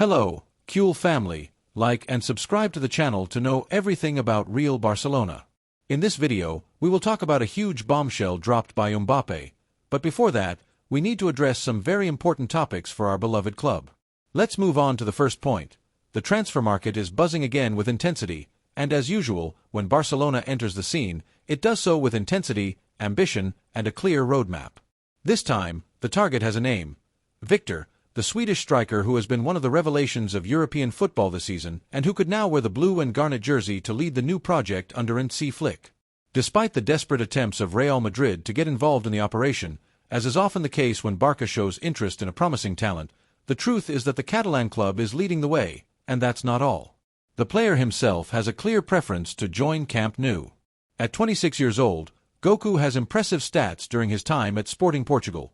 Hello, cool family, like and subscribe to the channel to know everything about real Barcelona. In this video, we will talk about a huge bombshell dropped by Mbappé, but before that, we need to address some very important topics for our beloved club. Let's move on to the first point. The transfer market is buzzing again with intensity, and as usual, when Barcelona enters the scene, it does so with intensity, ambition, and a clear roadmap. This time, the target has a name: Victor, the Swedish striker who has been one of the revelations of European football this season and who could now wear the blue and garnet jersey to lead the new project under Hansi Flick. Despite the desperate attempts of Real Madrid to get involved in the operation, as is often the case when Barça shows interest in a promising talent, the truth is that the Catalan club is leading the way, and that's not all. The player himself has a clear preference to join Camp Nou. At 26 years old, Goku has impressive stats during his time at Sporting Portugal: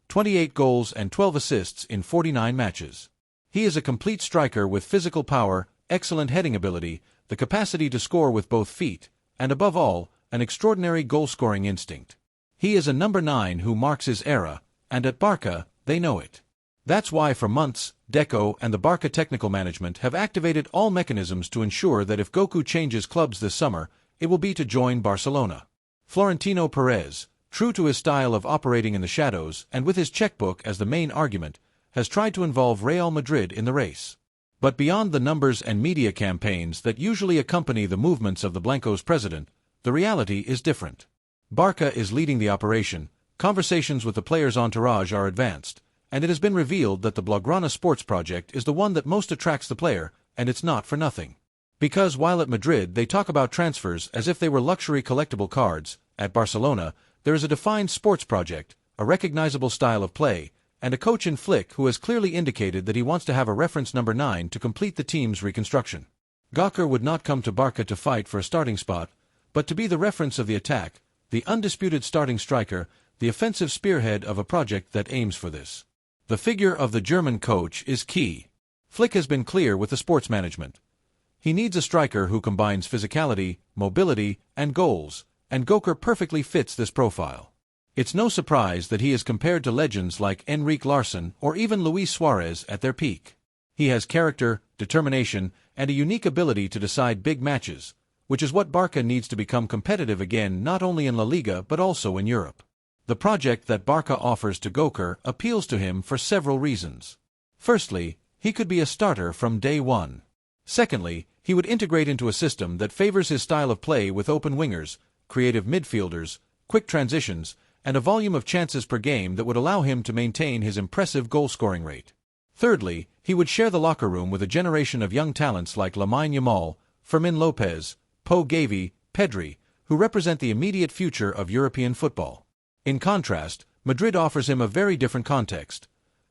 28 goals and 12 assists in 49 matches. He is a complete striker with physical power, excellent heading ability, the capacity to score with both feet, and above all, an extraordinary goal-scoring instinct. He is a number 9 who marks his era, and at Barça, they know it. That's why for months, Deco and the Barça technical management have activated all mechanisms to ensure that if Goku changes clubs this summer, it will be to join Barcelona. Florentino Perez, true to his style of operating in the shadows and with his checkbook as the main argument, has tried to involve Real Madrid in the race. But beyond the numbers and media campaigns that usually accompany the movements of the Blancos president, the reality is different. Barça is leading the operation, conversations with the player's entourage are advanced, and it has been revealed that the Blaugrana sports project is the one that most attracts the player, and it's not for nothing. Because while at Madrid they talk about transfers as if they were luxury collectible cards, at Barcelona, there is a defined sports project, a recognizable style of play, and a coach in Flick who has clearly indicated that he wants to have a reference number 9 to complete the team's reconstruction. Goku would not come to Barça to fight for a starting spot, but to be the reference of the attack, the undisputed starting striker, the offensive spearhead of a project that aims for this. The figure of the German coach is key. Flick has been clear with the sports management. He needs a striker who combines physicality, mobility, and goals, and Goku perfectly fits this profile. It's no surprise that he is compared to legends like Enrique Larsson or even Luis Suarez at their peak. He has character, determination, and a unique ability to decide big matches, which is what Barça needs to become competitive again not only in La Liga but also in Europe. The project that Barça offers to Goku appeals to him for several reasons. Firstly, he could be a starter from day one. Secondly, he would integrate into a system that favors his style of play with open wingers, creative midfielders, quick transitions, and a volume of chances per game that would allow him to maintain his impressive goal-scoring rate. Thirdly, he would share the locker room with a generation of young talents like LAMINE YAMAL, Fermin Lopez, GAVI, PEDRI, who represent the immediate future of European football. In contrast, Madrid offers him a very different context: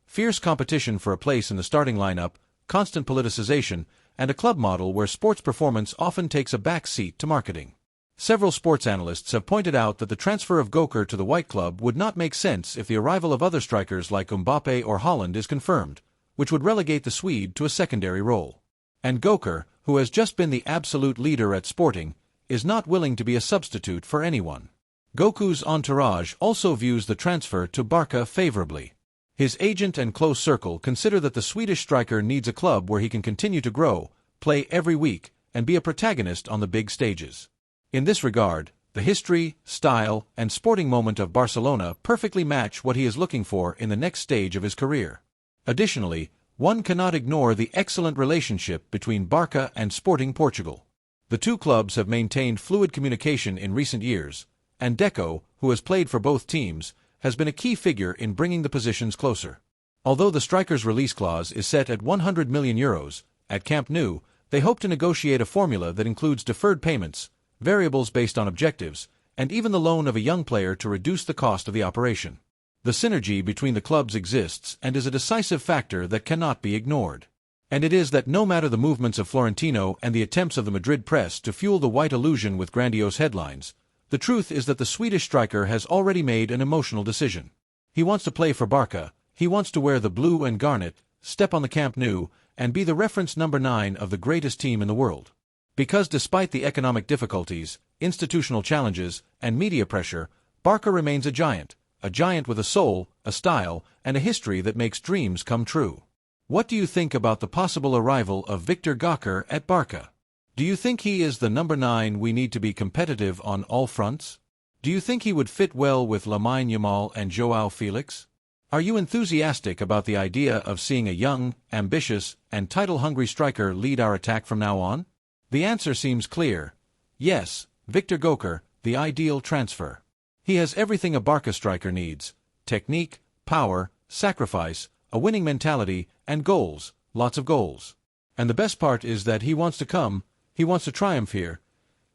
fierce competition for a place in the starting lineup, constant politicization, and a club model where sports performance often takes a back seat to marketing. Several sports analysts have pointed out that the transfer of Goku to the White Club would not make sense if the arrival of other strikers like Mbappé or Haaland is confirmed, which would relegate the Swede to a secondary role. And Goku, who has just been the absolute leader at Sporting, is not willing to be a substitute for anyone. Goku's entourage also views the transfer to Barça favorably. His agent and close circle consider that the Swedish striker needs a club where he can continue to grow, play every week, and be a protagonist on the big stages. In this regard, the history, style, and sporting moment of Barcelona perfectly match what he is looking for in the next stage of his career. Additionally, one cannot ignore the excellent relationship between Barça and Sporting Portugal. The two clubs have maintained fluid communication in recent years, and Deco, who has played for both teams, has been a key figure in bringing the positions closer. Although the striker's release clause is set at €100 million, at Camp Nou, they hope to negotiate a formula that includes deferred payments, variables based on objectives, and even the loan of a young player to reduce the cost of the operation. The synergy between the clubs exists and is a decisive factor that cannot be ignored. And it is that no matter the movements of Florentino and the attempts of the Madrid press to fuel the white illusion with grandiose headlines, the truth is that the Swedish striker has already made an emotional decision. He wants to play for Barça, he wants to wear the blue and garnet, step on the Camp Nou, and be the reference number 9 of the greatest team in the world. Because despite the economic difficulties, institutional challenges, and media pressure, Barça remains a giant with a soul, a style, and a history that makes dreams come true. What do you think about the possible arrival of Victor Gokher at Barça? Do you think he is the number 9 we need to be competitive on all fronts? Do you think he would fit well with LAMINE Yamal and João Felix? Are you enthusiastic about the idea of seeing a young, ambitious, and title-hungry striker lead our attack from now on? The answer seems clear. Yes, Victor Gokher, the ideal transfer. He has everything a Barça striker needs: technique, power, sacrifice, a winning mentality, and goals, lots of goals. And the best part is that he wants to come, he wants to triumph here.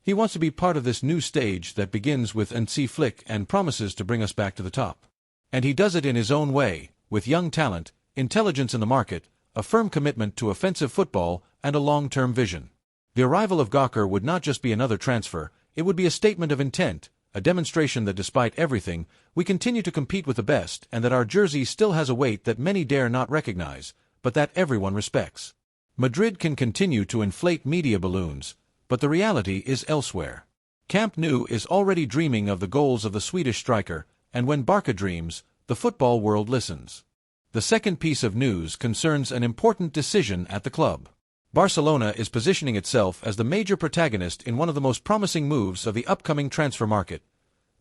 He wants to be part of this new stage that begins with Hansi Flick and promises to bring us back to the top. And he does it in his own way, with young talent, intelligence in the market, a firm commitment to offensive football, and a long-term vision. The arrival of Gokher would not just be another transfer, it would be a statement of intent, a demonstration that despite everything, we continue to compete with the best and that our jersey still has a weight that many dare not recognize, but that everyone respects. Madrid can continue to inflate media balloons, but the reality is elsewhere. Camp Nou is already dreaming of the goals of the Swedish striker, and when Barça dreams, the football world listens. The second piece of news concerns an important decision at the club. Barcelona is positioning itself as the major protagonist in one of the most promising moves of the upcoming transfer market: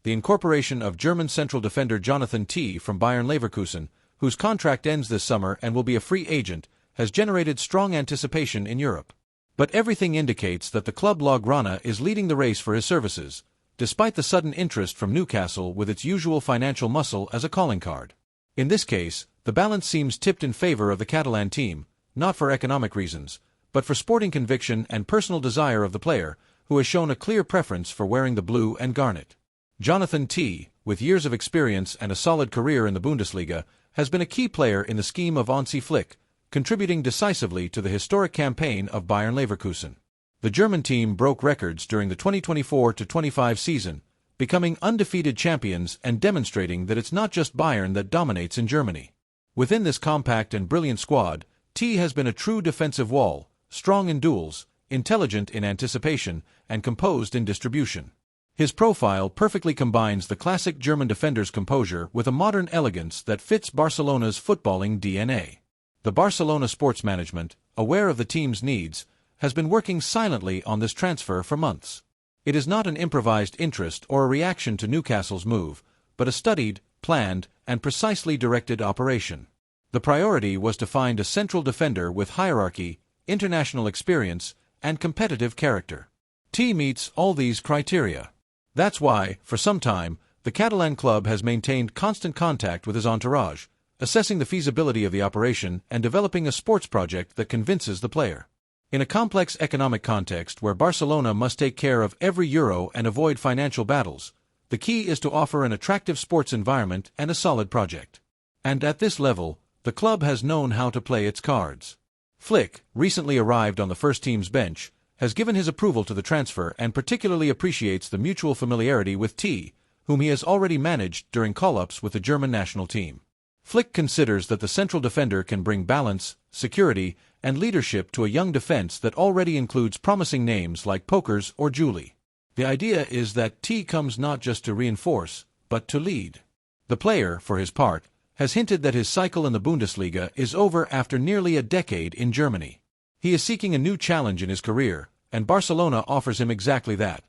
the incorporation of German central defender Jonathan Tah from Bayern Leverkusen, whose contract ends this summer and will be a free agent, has generated strong anticipation in Europe. But everything indicates that the club Blaugrana is leading the race for his services, despite the sudden interest from Newcastle with its usual financial muscle as a calling card. In this case, the balance seems tipped in favor of the Catalan team, not for economic reasons, but for sporting conviction and personal desire of the player, who has shown a clear preference for wearing the blue and garnet. Jonathan Tah, with years of experience and a solid career in the Bundesliga, has been a key player in the scheme of Hansi Flick, contributing decisively to the historic campaign of Bayern Leverkusen. The German team broke records during the 2024-25 season, becoming undefeated champions and demonstrating that it's not just Bayern that dominates in Germany. Within this compact and brilliant squad, Tah has been a true defensive wall, strong in duels, intelligent in anticipation, and composed in distribution. His profile perfectly combines the classic German defender's composure with a modern elegance that fits Barcelona's footballing DNA. The Barcelona sports management, aware of the team's needs, has been working silently on this transfer for months. It is not an improvised interest or a reaction to Newcastle's move, but a studied, planned, and precisely directed operation. The priority was to find a central defender with hierarchy, international experience, and competitive character. Tah meets all these criteria. That's why, for some time, the Catalan club has maintained constant contact with his entourage, assessing the feasibility of the operation and developing a sports project that convinces the player. In a complex economic context where Barcelona must take care of every euro and avoid financial battles, the key is to offer an attractive sports environment and a solid project. And at this level, the club has known how to play its cards. Flick, recently arrived on the first team's bench, has given his approval to the transfer and particularly appreciates the mutual familiarity with Tah, whom he has already managed during call-ups with the German national team. Flick considers that the central defender can bring balance, security, and leadership to a young defense that already includes promising names like Pokers or Julie. The idea is that Tah comes not just to reinforce, but to lead. The player, for his part, has hinted that his cycle in the Bundesliga is over after nearly a decade in Germany. He is seeking a new challenge in his career, and Barcelona offers him exactly that: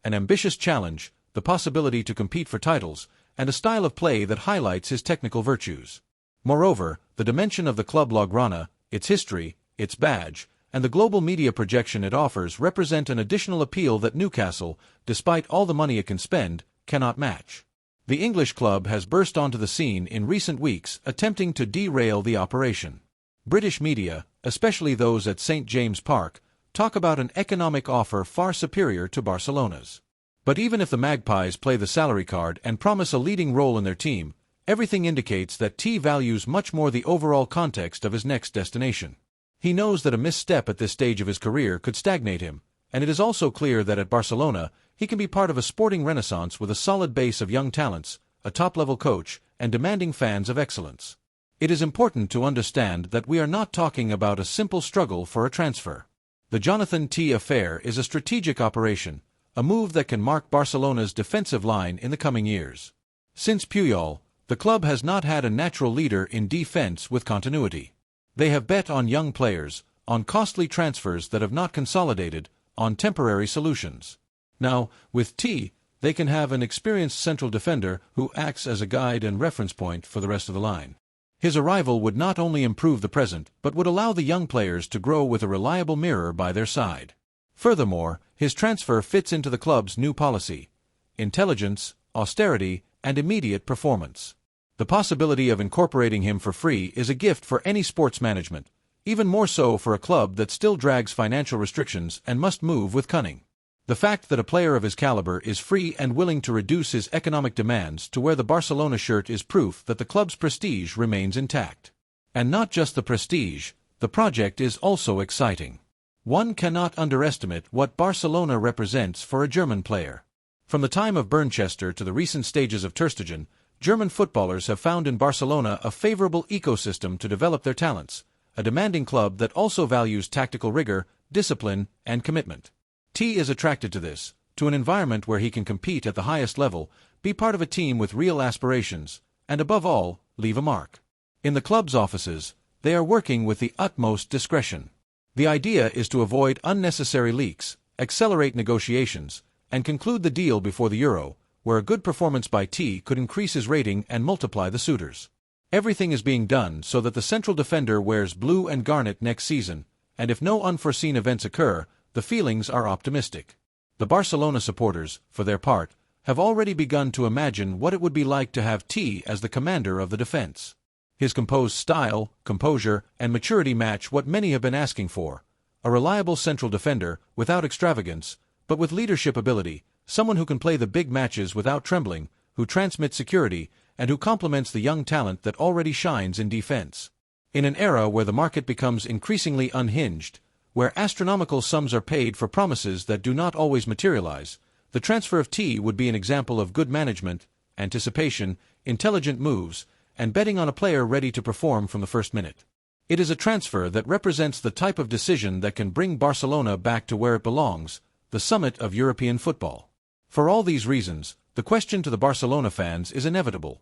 an ambitious challenge, the possibility to compete for titles, and a style of play that highlights his technical virtues. Moreover, the dimension of the club Blaugrana, its history, its badge, and the global media projection it offers represent an additional appeal that Newcastle, despite all the money it can spend, cannot match. The English club has burst onto the scene in recent weeks, attempting to derail the operation. British media, especially those at St. James Park, talk about an economic offer far superior to Barcelona's. But even if the Magpies play the salary card and promise a leading role in their team, everything indicates that Tah values much more the overall context of his next destination. He knows that a misstep at this stage of his career could stagnate him, and it is also clear that at Barcelona, he can be part of a sporting renaissance with a solid base of young talents, a top-level coach, and demanding fans of excellence. It is important to understand that we are not talking about a simple struggle for a transfer. The Jonathan Tah affair is a strategic operation, a move that can mark Barcelona's defensive line in the coming years. Since Puyol, the club has not had a natural leader in defense with continuity. They have bet on young players, on costly transfers that have not consolidated, on temporary solutions. Now, with T, they can have an experienced central defender who acts as a guide and reference point for the rest of the line. His arrival would not only improve the present, but would allow the young players to grow with a reliable mirror by their side. Furthermore, his transfer fits into the club's new policy: intelligence, austerity, and immediate performance. The possibility of incorporating him for free is a gift for any sports management, even more so for a club that still drags financial restrictions and must move with cunning. The fact that a player of his caliber is free and willing to reduce his economic demands to wear the Barcelona shirt is proof that the club's prestige remains intact. And not just the prestige, the project is also exciting. One cannot underestimate what Barcelona represents for a German player. From the time of Bernchester to the recent stages of Ter Stegen, German footballers have found in Barcelona a favorable ecosystem to develop their talents, a demanding club that also values tactical rigor, discipline, and commitment. T is attracted to this, to an environment where he can compete at the highest level, be part of a team with real aspirations, and above all, leave a mark. In the club's offices, they are working with the utmost discretion. The idea is to avoid unnecessary leaks, accelerate negotiations, and conclude the deal before the Euro, where a good performance by T could increase his rating and multiply the suitors. Everything is being done so that the central defender wears blue and garnet next season, and if no unforeseen events occur, the feelings are optimistic. The Barcelona supporters, for their part, have already begun to imagine what it would be like to have T as the commander of the defense. His composed style, composure, and maturity match what many have been asking for: a reliable central defender, without extravagance, but with leadership ability, someone who can play the big matches without trembling, who transmits security, and who complements the young talent that already shines in defense. In an era where the market becomes increasingly unhinged, where astronomical sums are paid for promises that do not always materialize, the transfer of T would be an example of good management, anticipation, intelligent moves, and betting on a player ready to perform from the first minute. It is a transfer that represents the type of decision that can bring Barcelona back to where it belongs, the summit of European football. For all these reasons, the question to the Barcelona fans is inevitable.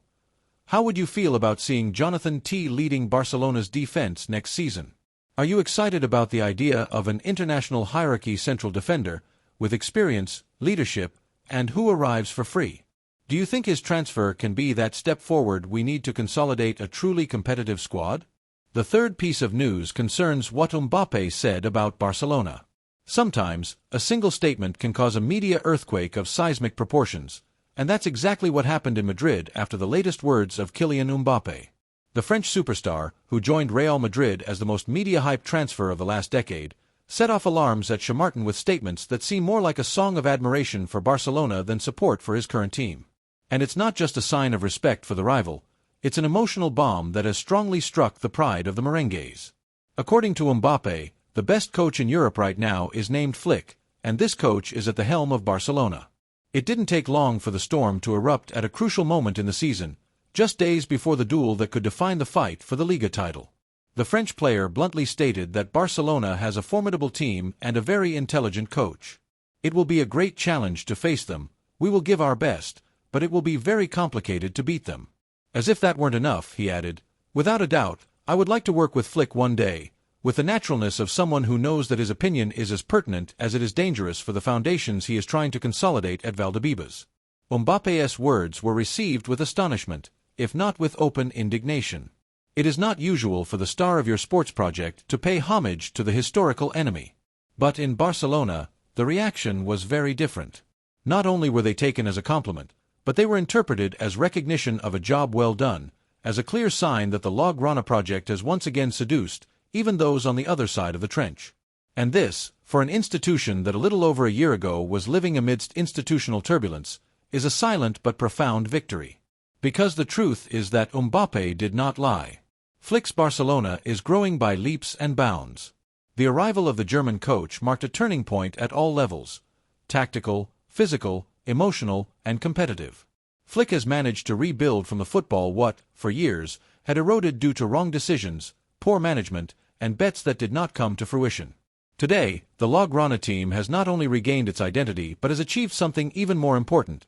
How would you feel about seeing Jonathan T leading Barcelona's defense next season? Are you excited about the idea of an international hierarchy central defender, with experience, leadership, and who arrives for free? Do you think his transfer can be that step forward we need to consolidate a truly competitive squad? The third piece of news concerns what Mbappé said about Barcelona. Sometimes, a single statement can cause a media earthquake of seismic proportions, and that's exactly what happened in Madrid after the latest words of Kylian Mbappé. The French superstar, who joined Real Madrid as the most media-hyped transfer of the last decade, set off alarms at Chamartin with statements that seem more like a song of admiration for Barcelona than support for his current team. And it's not just a sign of respect for the rival, it's an emotional bomb that has strongly struck the pride of the merengues. According to Mbappé, the best coach in Europe right now is named Flick, and this coach is at the helm of Barcelona. It didn't take long for the storm to erupt at a crucial moment in the season, just days before the duel that could define the fight for the Liga title. The French player bluntly stated that Barcelona has a formidable team and a very intelligent coach. It will be a great challenge to face them, we will give our best, but it will be very complicated to beat them. As if that weren't enough, he added, without a doubt, I would like to work with Flick one day, with the naturalness of someone who knows that his opinion is as pertinent as it is dangerous for the foundations he is trying to consolidate at Valdebebas. Mbappé's words were received with astonishment, if not with open indignation. It is not usual for the star of your sports project to pay homage to the historical enemy. But in Barcelona, the reaction was very different. Not only were they taken as a compliment, but they were interpreted as recognition of a job well done, as a clear sign that the Blaugrana project has once again seduced even those on the other side of the trench. And this, for an institution that a little over a year ago was living amidst institutional turbulence, is a silent but profound victory. Because the truth is that Mbappé did not lie. Flick's Barcelona is growing by leaps and bounds. The arrival of the German coach marked a turning point at all levels: tactical, physical, emotional, and competitive. Flick has managed to rebuild from the football what, for years, had eroded due to wrong decisions, poor management, and bets that did not come to fruition. Today, the Blaugrana team has not only regained its identity but has achieved something even more important.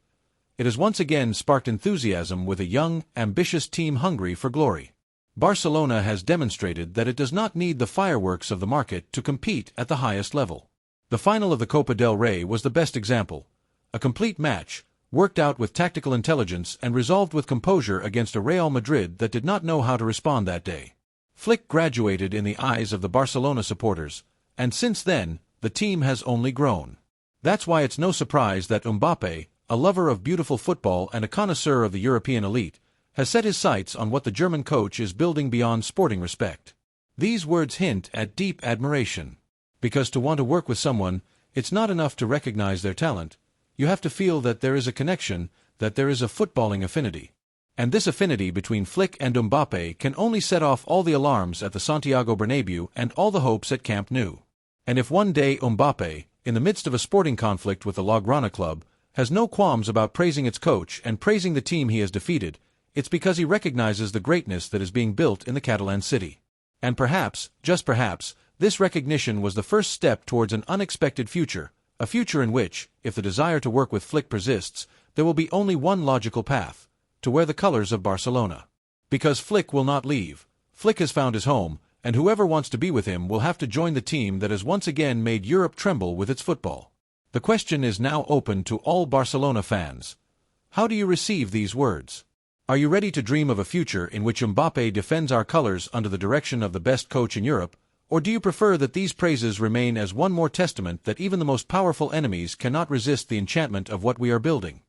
It has once again sparked enthusiasm with a young, ambitious team hungry for glory. Barcelona has demonstrated that it does not need the fireworks of the market to compete at the highest level. The final of the Copa del Rey was the best example. A complete match, worked out with tactical intelligence and resolved with composure against a Real Madrid that did not know how to respond that day. Flick graduated in the eyes of the Barcelona supporters, and since then, the team has only grown. That's why it's no surprise that Mbappé, a lover of beautiful football and a connoisseur of the European elite, has set his sights on what the German coach is building beyond sporting respect. These words hint at deep admiration. Because to want to work with someone, it's not enough to recognize their talent. You have to feel that there is a connection, that there is a footballing affinity. And this affinity between Flick and Mbappé can only set off all the alarms at the Santiago Bernabéu and all the hopes at Camp Nou. And if one day Mbappé, in the midst of a sporting conflict with the Blaugrana club, has no qualms about praising its coach and praising the team he has defeated, it's because he recognizes the greatness that is being built in the Catalan city. And perhaps, just perhaps, this recognition was the first step towards an unexpected future, a future in which, if the desire to work with Flick persists, there will be only one logical path: to wear the colors of Barcelona. Because Flick will not leave. Flick has found his home, and whoever wants to be with him will have to join the team that has once again made Europe tremble with its football. The question is now open to all Barcelona fans. How do you receive these words? Are you ready to dream of a future in which Mbappé defends our colors under the direction of the best coach in Europe, or do you prefer that these praises remain as one more testament that even the most powerful enemies cannot resist the enchantment of what we are building?